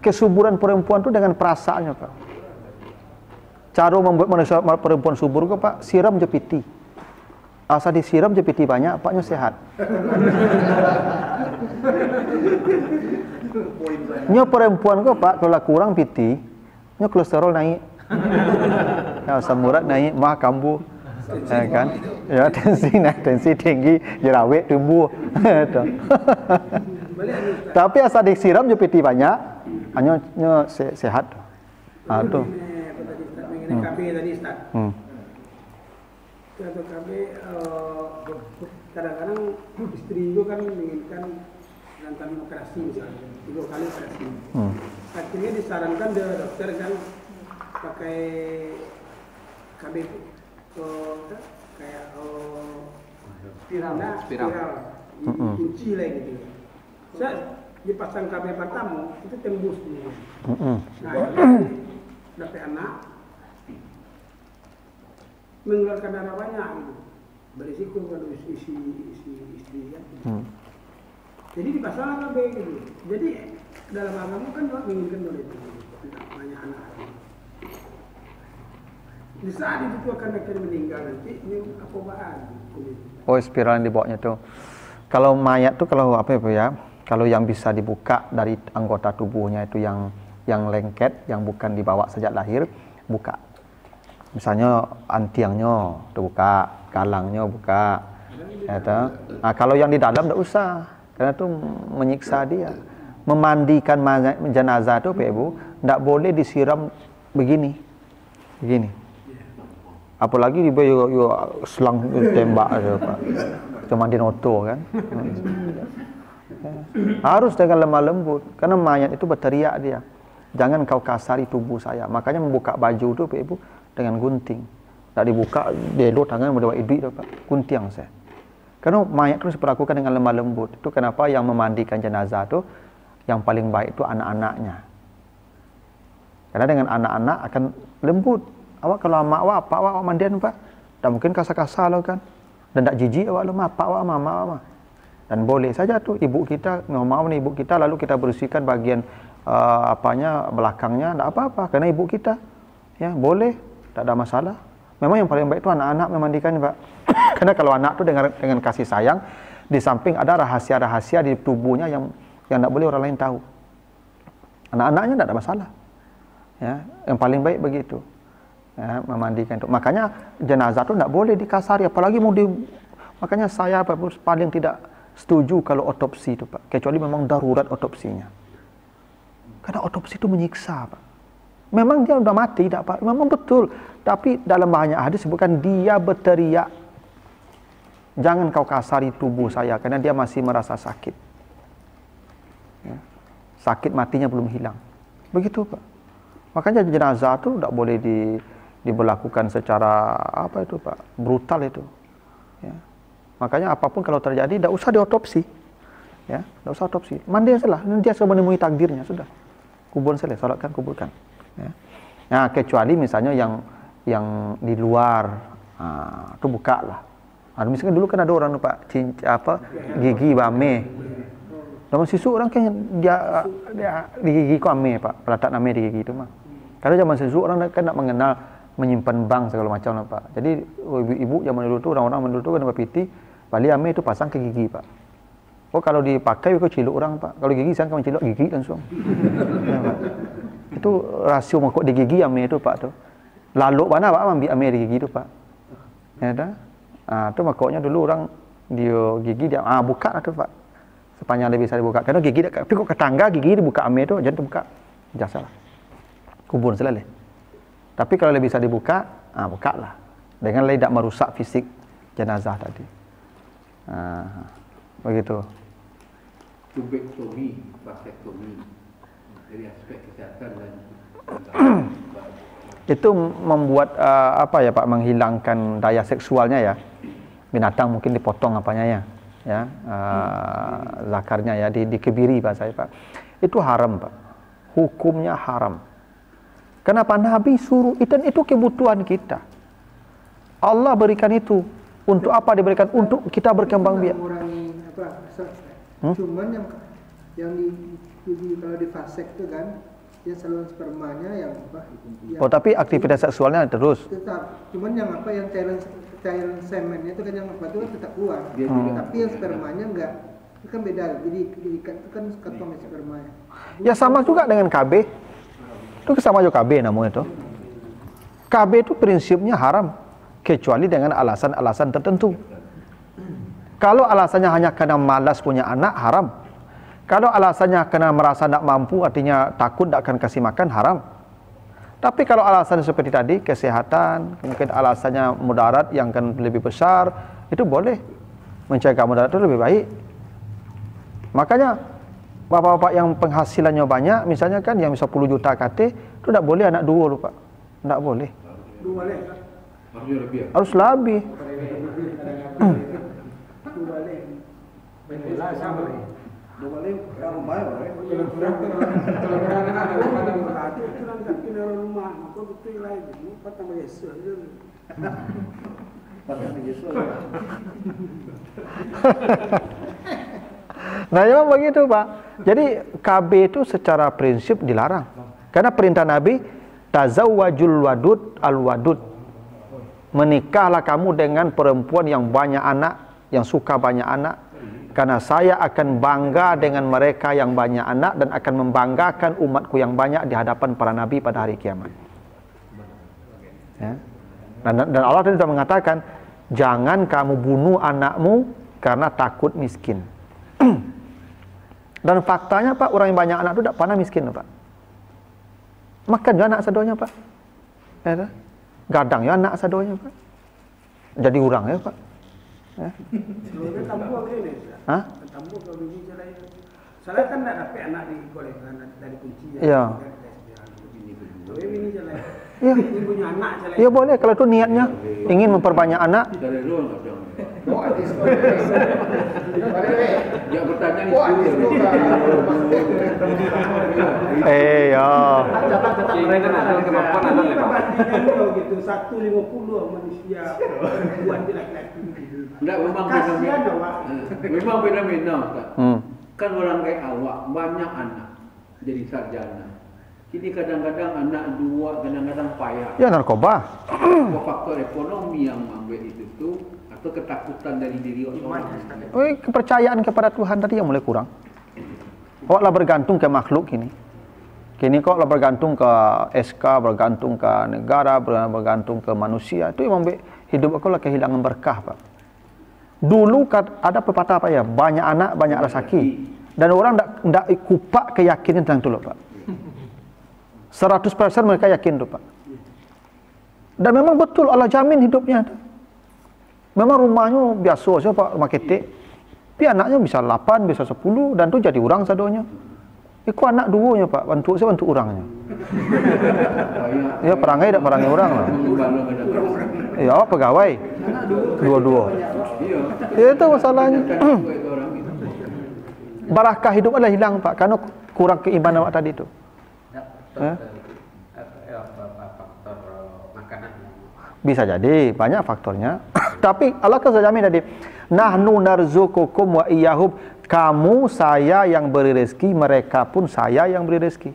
kesuburan perempuan itu dengan perasaannya, Pak. Cara membuat manusia perempuan subur kok, Pak, siram je piti. Asal disiram je piti banyak, Paknya sehat. Nya perempuan kok, Pak, kalau kurang piti, nya kolesterol naik. Ya, asam urat naik, mah kambuh. Ya kan? Ya, tensi tinggi, jerawat tumbuh. Tapi asal disiram je piti banyak, hanya sehat. Tuh. KB tadi, Ustaz. Kata KB, kadang-kadang istri itu kan menginginkan melakukan operasi misalnya, 3 kali operasi. Akhirnya disarankan dari dokter kan pakai KB itu, kayak spiral, kunci lah gitu. Saya dipasang KB pertama itu tembus dulu. Nah, dapat anak mengeluarkan darah banyak gitu, berisiko kalau isi istri kan. Jadi dipasang KB gitu. Jadi dalam agama kan menginginkan oleh itu banyak anak. Di saat itu akan meninggal nanti ini apaan? Oh, spiral yang dibawanya tuh. Kalau mayat tuh kalau apa ya? Kalau yang bisa dibuka dari anggota tubuhnya itu yang lengket, yang bukan dibawa sejak lahir, buka. Misalnya antiangnya terbuka, galangnya buka. Nah, kalau yang di dalam tidak usah, karena itu menyiksa dia. Memandikan jenazah itu, Pak Ibu, tidak boleh disiram begini. Apalagi dia selang tembak aja, Pak. Cuma dinoto kan. Harus dengan lemah lembut, karena mayat itu berteriak dia. Jangan kau kasari tubuh saya. Makanya membuka baju itu, Pak Ibu, dengan gunting. Tak dibuka, delo tangan mendapat duit tu, Pak. Gunting saya. Karena mayat itu diperlakukan dengan lemah lembut. Itu kenapa yang memandikan jenazah itu yang paling baik itu anak-anaknya. Karena dengan anak-anak akan lembut. Awak kalau mak awak, apa awak mandian, Pak? Tak mungkin kasar-kasar lo kan. Dan tak jijik awak lo, mak awak, mama awak. Dan boleh saja tuh ibu kita, ngomong nih ibu kita, lalu kita bersihkan bagian belakangnya, tak apa-apa. Karena ibu kita, ya boleh. Tak ada masalah. Memang yang paling baik itu anak-anak memandikannya, Pak. Karena kalau anak itu dengan kasih sayang, di samping ada rahasia-rahasia di tubuhnya yang tak boleh orang lain tahu. Anak-anaknya tak ada masalah. Ya, yang paling baik begitu. Ya, memandikan itu. Makanya jenazah itu tak boleh dikasari, apalagi makanya saya paling tidak setuju kalau otopsi itu, Pak. Kecuali memang darurat otopsinya. Karena otopsi itu menyiksa, Pak. Memang dia sudah mati, tak apa. Memang betul. Tapi dalam banyak hadis sebutkan dia berteriak, jangan kau kasari tubuh saya, karena dia masih merasa sakit. Ya. Sakit matinya belum hilang. Begitu, Pak. Makanya jenazah itu tidak boleh diberlakukan secara apa itu, Pak, brutal itu. Ya. Makanya apapun kalau terjadi, tidak usah diotopsi. Ya, tidak usah otopsi. Mandi salah, dia sudah menemui takdirnya, sudah. Kubur salah, salatkan, kuburkan. Ya. Nah, kecuali misalnya yang di luar, itu buka lah. Misalnya dulu kan ada orang Pak gigi bame. Zaman sisu orang kan dia di gigi ku ame, Pak, pelatak ame di gigi itu mah. Karena zaman sisu orang kan nak mengenal menyimpan bank segala macam lah, Pak. Jadi ibu zaman dulu tu orang-orang dulu tu kan piti, bali ame itu pasang ke gigi, Pak. Oh, kalau dipakai kok ciluk orang, Pak. Kalau gigi sang kan ciluk gigi langsung. Ya, Pak. Itu rasio mangkuk di gigi ame itu, Pak, tu. Lalu mana Pak ambil ame di gigi itu, Pak. Ya dah. Tu makoknya dulu orang dia gigi dia buka lah tu, Pak. Sepanjang dia bisa dibuka. Karena gigi dia tapi kok ke tangga gigi dibuka ame tu jangan terbuka. Jasa lah. Kubur selesai. Tapi kalau bisa dibuka, buka lah. Dengan tidak merusak fisik jenazah tadi. Begitu. Tubektomi, vasektomi dari aspek kesehatan dan itu membuat Pak, menghilangkan daya seksualnya ya. Binatang mungkin dipotong apanya ya, zakarnya ya, dikebiri bahasa Pak. Itu haram, Pak. Hukumnya haram. Kenapa Nabi suruh? Itu kebutuhan kita. Allah berikan itu. Untuk apa diberikan? Untuk kita berkembang biak. Cuman yang kalau di fasek itu kan Ya saluran spermanya yang apa? Yang Oh, tapi aktivitas seksualnya terus. tetap. Cuman yang apa yang cairan semennya itu kan yang apa itu kan tetap keluar. Tapi yang spermanya enggak. Itu kan beda. Jadi diikat itu kan kantong spermanya. Ya sama juga dengan KB. Itu sama juga KB namanya itu. KB itu prinsipnya haram kecuali dengan alasan-alasan tertentu. Kalau alasannya hanya karena malas punya anak, haram. Kalau alasannya karena merasa tidak mampu, artinya takut tidak akan kasih makan, haram. Tapi kalau alasan seperti tadi, kesehatan, mungkin alasannya mudarat yang akan lebih besar, itu boleh. Mencegah mudarat itu lebih baik. Makanya, bapak-bapak yang penghasilannya banyak, misalnya kan yang 10 juta KT, itu tidak boleh anak dua loh Pak. Tidak boleh. Harus lebih. Nah memang begitu Pak. Jadi KB itu secara prinsip dilarang. Karena perintah Nabi, tazawwajul wadud al-wadud. Menikahlah kamu dengan perempuan yang banyak anak, yang suka banyak anak. Karena saya akan bangga dengan mereka yang banyak anak dan akan membanggakan umatku yang banyak di hadapan para nabi pada hari kiamat. Ya. Dan Allah tadi sudah mengatakan, jangan kamu bunuh anakmu karena takut miskin. Dan faktanya Pak, orang yang banyak anak itu tidak pernah miskin Pak. Makan juga anak sadonya Pak. Ya, gadang ya anak sadonya Pak. Jadi orang ya Pak. Ya. Hah? Saya kan tidak dapat anak di golongan dari kunci. Iya. Iya. Punya anak saya. Iya boleh kalau itu niatnya ingin memperbanyak anak. Dia bertanya Ya. Gitu 150 manusia buat laki-laki. Enggak, memang Kasihan fenomena. Pak. Memang fenomena, Pak. Hmm. Kan orang kayak awak banyak anak jadi sarjana. Ini kadang-kadang anak dua, kadang-kadang payah. Ya narkoba. Apa faktor ekonomi yang membuat itu tuh atau ketakutan dari diri orang? Kepercayaan kepada Tuhan tadi yang mulai kurang. Awaklah bergantung ke makhluk kini. Kini kok lah bergantung ke SK, bergantung ke negara, bergantung ke manusia. Itu yang membuat hidup aku lah kehilangan berkah, Pak. Dulu ada pepatah apa ya, banyak anak banyak rezeki. Dan orang tidak kupak keyakinan tentang itu loh, Pak. 100% mereka yakin tuh Pak. Dan memang betul Allah jamin hidupnya. Memang rumahnya biasa saja Pak, rumah ketek. Tapi anaknya bisa 8, bisa 10 dan tuh jadi orang sadonya. Iku anak duanya Pak, bantu saya bantu orangnya. Ya perangai tak perangai orang lah. Ya pegawai. Dua-dua. Ya, itu masalahnya. Barakah hidup adalah hilang Pak, karena kurang keimanan awak tadi itu. Faktor makanan. Bisa jadi banyak faktornya. Tapi Allah kan sudah jamin tadi, nahnu narzuqukum wa iyyahum, kamu saya yang beri rezeki, mereka pun saya yang beri rezeki.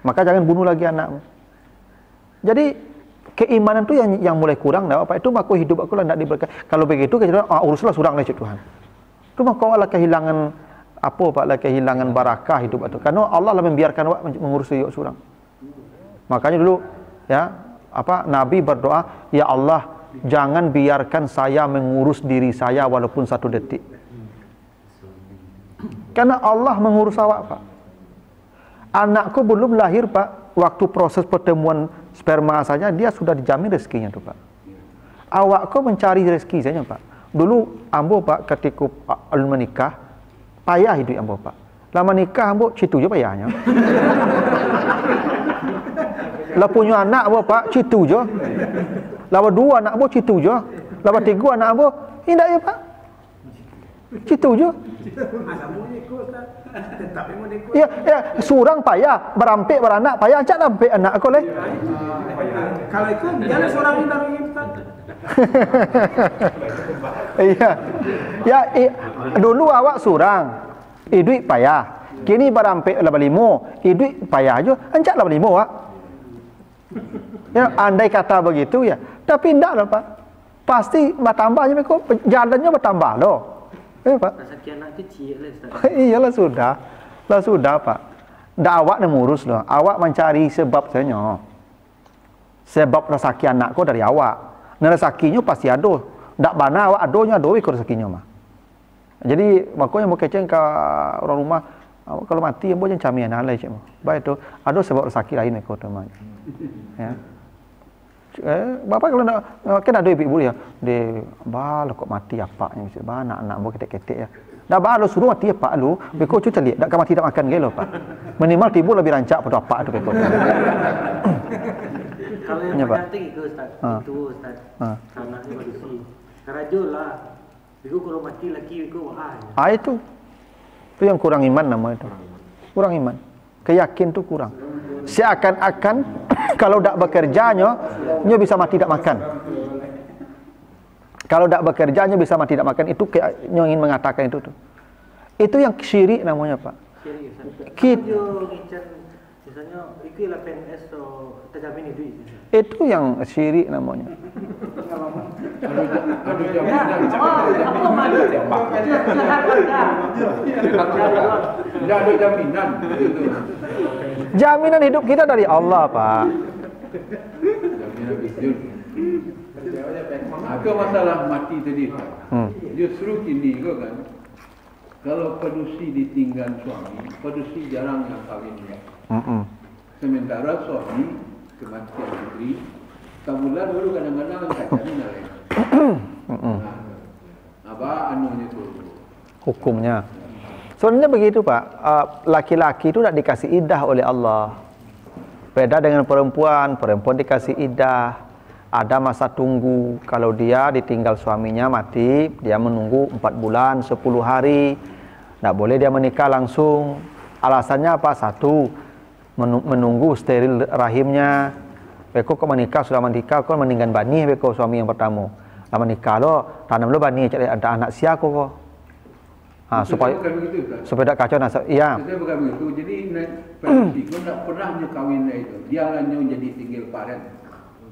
Maka jangan bunuh lagi anakmu. Jadi keimanan itu yang mulai kurang, nah, apa itu maka hidup aku lah tidak diberkati. Kalau begitu kita uruslah surang oleh Tuhan. Itu maka Allah kehilangan apa Pak, lah kehilangan barakah hidup itu. Karena Allah lah membiarkan awak mengurus hidup surang. Makanya dulu ya, Nabi berdoa, ya Allah, jangan biarkan saya mengurus diri saya walaupun 1 detik. Karena Allah mengurus awak, Pak. Anakku belum lahir, Pak, waktu proses pertemuan sperma saja dia sudah dijamin rezekinya tuh, Pak. Awakku mencari rezeki saja, Pak. Dulu ambo, Pak, ketika menikah payah hidup ambo, Pak. Lama nikah ambo citu je payahnya. Lah punya anak apa Pak, citu je. Lawa 2 anak apa, citu je. Lawa 3 anak apa, indah ya Pak. Citu je. Ya, surang payah, berampik beranak payah, ajak rampik anak aku leh. Kalau itu dia seorang yang taruh Ustaz. Iya. Ya, dulu awak surang. Duit payah. Kini barampe 85, duit payah aja, ancak 85 Pak. Ya, andai kata begitu ya. Tapi enggak lah Pak. Pasti bertambahnya kok, jalannya bertambah loh. Pak. Sekian anak kecil lah Ustaz. Iyalah sudah. Lah sudah Pak. Ndak awak yang ngurus loh. Awak mencari sebab saja. Sebab rezeki anakku dari awak. Nah rezekinya pasti ada. Ndak bana awak adonya ada ikut rezekinya mah. Jadi makanya mau keceng ke orang rumah, awak kalau mati yang boleh cami anak lain cik. Baik tu, ada sebab rezeki lain ikut teman. Ya. Bapak kalau nak kan ada ibu ya, dia bal kok mati apaknya mesti ba anak-anak mau ketek-ketek ya. Dah ba lu suruh mati apa lu? Beko cu cali, dak mati tak makan gelo Pak. Minimal tibu lebih rancak pada apa tu beko. Kalau yang penting itu Ustaz, itu Ustaz. Anaknya manusia. Karajul lah. Beko kalau mati laki beko wah. Itu. Itu yang kurang iman nama itu. Kurang iman. Keyakin tu kurang. Seakan-akan kalau tak bekerjanya, dia bisa mati tak makan. Kalau tak bekerjanya bisa mati tak makan, itu yang ingin mengatakan itu tuh. Itu yang syirik namanya Pak. Misalnya, itu lah PNS atau terjamin duit. Itu yang syirik namanya. Tidak ada jaminan. Jaminan hidup kita dari Allah Pak. Jaminan hidup. Apa masalah mati tadi Pak? Justru kini kan, kalau pedusi ditinggal suami, pedusi jarang yang kawin ya. Sementara suami kematian istri, tabulan dulu kadang-kadang kacanya lain. Apa anunya itu? Hukumnya. Sebenarnya begitu Pak. Laki-laki itu tidak dikasih iddah oleh Allah. Beda dengan perempuan. Perempuan dikasih iddah. Ada masa tunggu. Kalau dia ditinggal suaminya mati, dia menunggu 4 bulan, 10 hari. Tidak boleh dia menikah langsung. Alasannya apa? Satu, menunggu steril rahimnya. Beko kok menikah, sudah menikah, kok meninggal bani beko suami yang pertama. Lah menikah lo, tanam lo bani, ada anak siapa kok. Supaya tidak kacau nasab. Iya. Saya bukan begitu. Jadi prediksi kau tak pernah kawin itu. Dia hanya jadi tinggal parent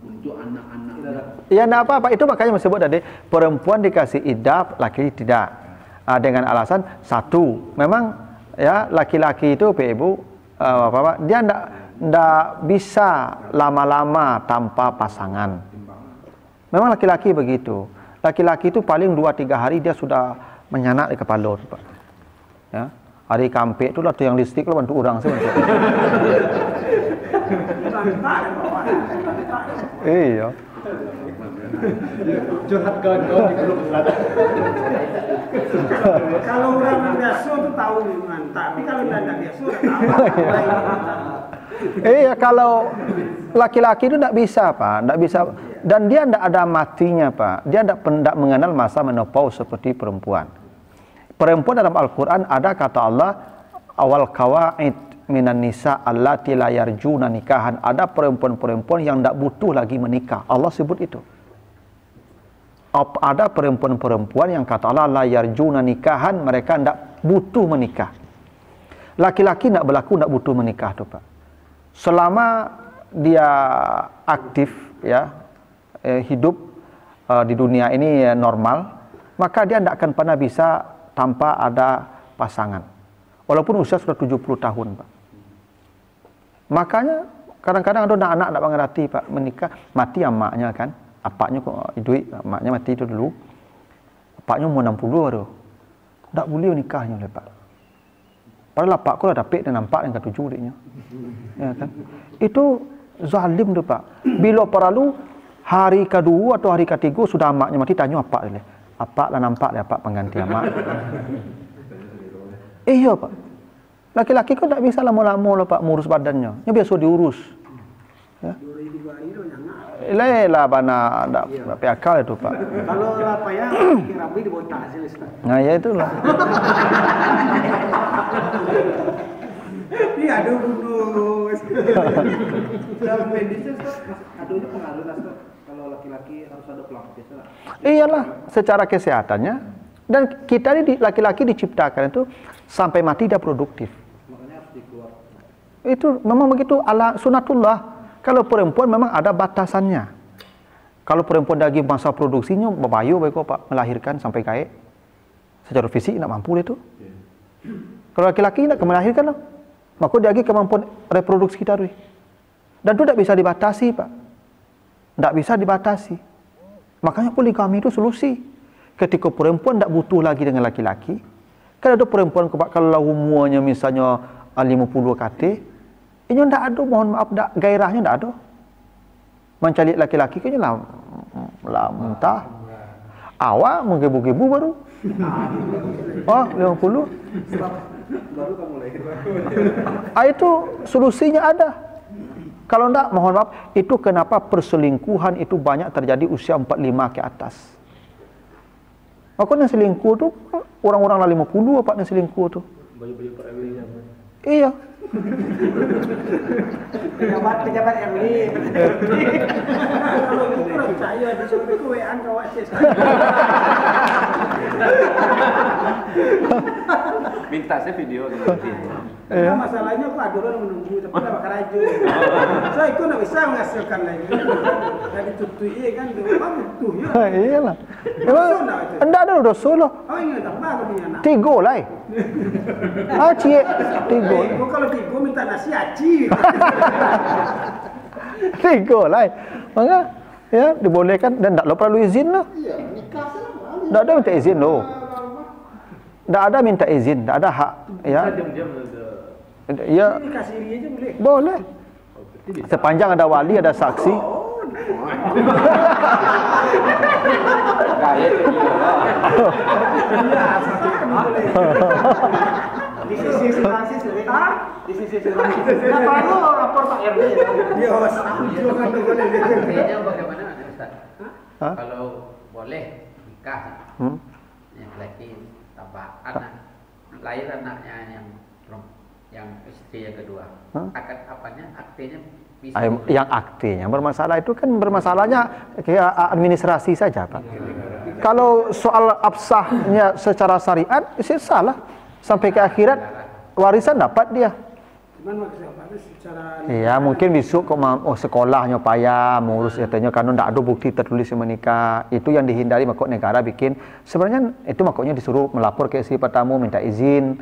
untuk anak-anaknya. Ya tidak apa-apa. Itu makanya disebut tadi perempuan dikasih iddah, laki tidak. Dengan alasan satu, memang ya laki-laki itu ibu bapak dia tidak bisa lama-lama tanpa pasangan. Memang laki-laki begitu. Laki-laki itu paling 2-3 hari dia sudah menyanak di kepala Pak. Ya. Hari kampek itu lah tu yang listrik lah bantu orang saya. Iya. Curhat kawan-kawan di grup selatan. Kalau orang biasa tu tahu mantap, tapi kalau tidak biasa tahu. Iya, kalau laki-laki itu tidak bisa Pak, tidak bisa, dan dia tidak ada matinya Pak. Dia tidak mengenal masa menopause seperti perempuan. Perempuan dalam Al-Quran ada kata Allah, awal qawaid minan nisa allati la yarjuna nikahan. Ada perempuan-perempuan yang tidak butuh lagi menikah. Allah sebut itu. Ada perempuan-perempuan yang kata Allah la yarjuna nikahan, mereka tidak butuh menikah. Laki-laki tidak berlaku tidak butuh menikah tu Pak. Selama dia aktif ya hidup di dunia ini normal, maka dia tidak akan pernah bisa tanpa ada pasangan. Walaupun usia sudah 70 tahun Pak. Makanya kadang-kadang ada anak-anak tidak mengerti Pak, menikah mati emaknya kan. Apaknya kok duit, emaknya mati itu dulu. Apaknya umur 60 baru. Tak boleh nikahnya oleh Pak. Padahal Pak kau dah dapat dan nampak yang ke-7 diknya. Ya kan? Itu zalim tu Pak. Bila perlu hari kedua atau hari ketiga sudah emaknya mati, tanya apa dia. Apa lah nampak dia Pak pengganti emak. Iya Pak. Laki-laki kau tak bisa lama-lama lah Pak ngurus badannya. Dia biasa diurus. Ya. Lah bana ada akal itu Pak. Kalau apa ya kirabi dibotak hasil Ustaz. Nah ya itulah. Iya aduh gunung. Dalam medisnya aduhnya pengaruh Ustaz. Kalau laki-laki harus ada pelampiasan lah. Iyalah secara kesehatannya, dan kita ini laki-laki diciptakan itu sampai mati dia produktif. Itu memang begitu ala sunatullah. Kalau perempuan memang ada batasannya. Kalau perempuan lagi masa produksinya berbayu baik Pak melahirkan sampai kaya. Secara fisik tidak mampu itu. Kalau laki-laki tidak melahirkan lah. Maka dia lagi kemampuan reproduksi kita. Dan itu tidak bisa dibatasi Pak. Tidak bisa dibatasi. Makanya poligami itu solusi. Ketika perempuan tidak butuh lagi dengan laki-laki. Kan ada perempuan kalau umurnya misalnya 50 KT. Ini tidak ada, mohon maaf, gairahnya tidak ada. Mencari laki-laki kayaknya lah muntah. Awak menggebu-gebu baru. Oh, 50. Baru kamu lahir. Itu solusinya ada. Kalau enggak, mohon maaf, itu kenapa perselingkuhan itu banyak terjadi usia 45 ke atas. Makanya selingkuh tuh orang-orang lah 50 apa yang selingkuh tuh. Baju-baju perempuan. Iya. Pejabat RW. Kalau itu kurang percaya, disuruh ke WA kawan saya. Minta saya video Nah, masalahnya aku ada orang menunggu tapi tidak bakal raju. So aku tidak bisa menghasilkan lagi. Dari tutui kan, apa butuh ya? Iyalah. Emang enggak ada dosa loh. Oh ini tambah aku punya anak. Tiga lah. Cie, tiga. Aku kalau tiga minta nasi aci. Tiga lah. Maka ya dibolehkan dan tidak perlu izin loh. Iya, nikah saja. Tidak ada minta izin loh. Tidak ada minta izin, tidak ada hak ya. Ya, Ini kasih iri aja boleh. boleh. Sepanjang ada wali, ada saksi. Di sisi asuransi sudah. Di sisi asuransi. Tidak perlu lapor Pak RW. Ya, jangan boleh. Artinya bagaimana Ustaz? Hah? Kalau boleh nikah, yang laki tambah anak, lahir anaknya yang istri yang kedua, akad apanya, aktinya bisa. Yang aktinya bermasalah itu kan bermasalahnya kayak administrasi saja Pak. Kalau soal absahnya secara syariat, salah. Sampai ke akhirat warisan dapat dia. Cuman maksudnya secara Iya, mungkin besok kok sekolahnya payah mengurus katanya karena tidak ada bukti tertulis menikah. Itu yang dihindari, makanya negara bikin. Sebenarnya itu makanya disuruh melapor ke istri pertama minta izin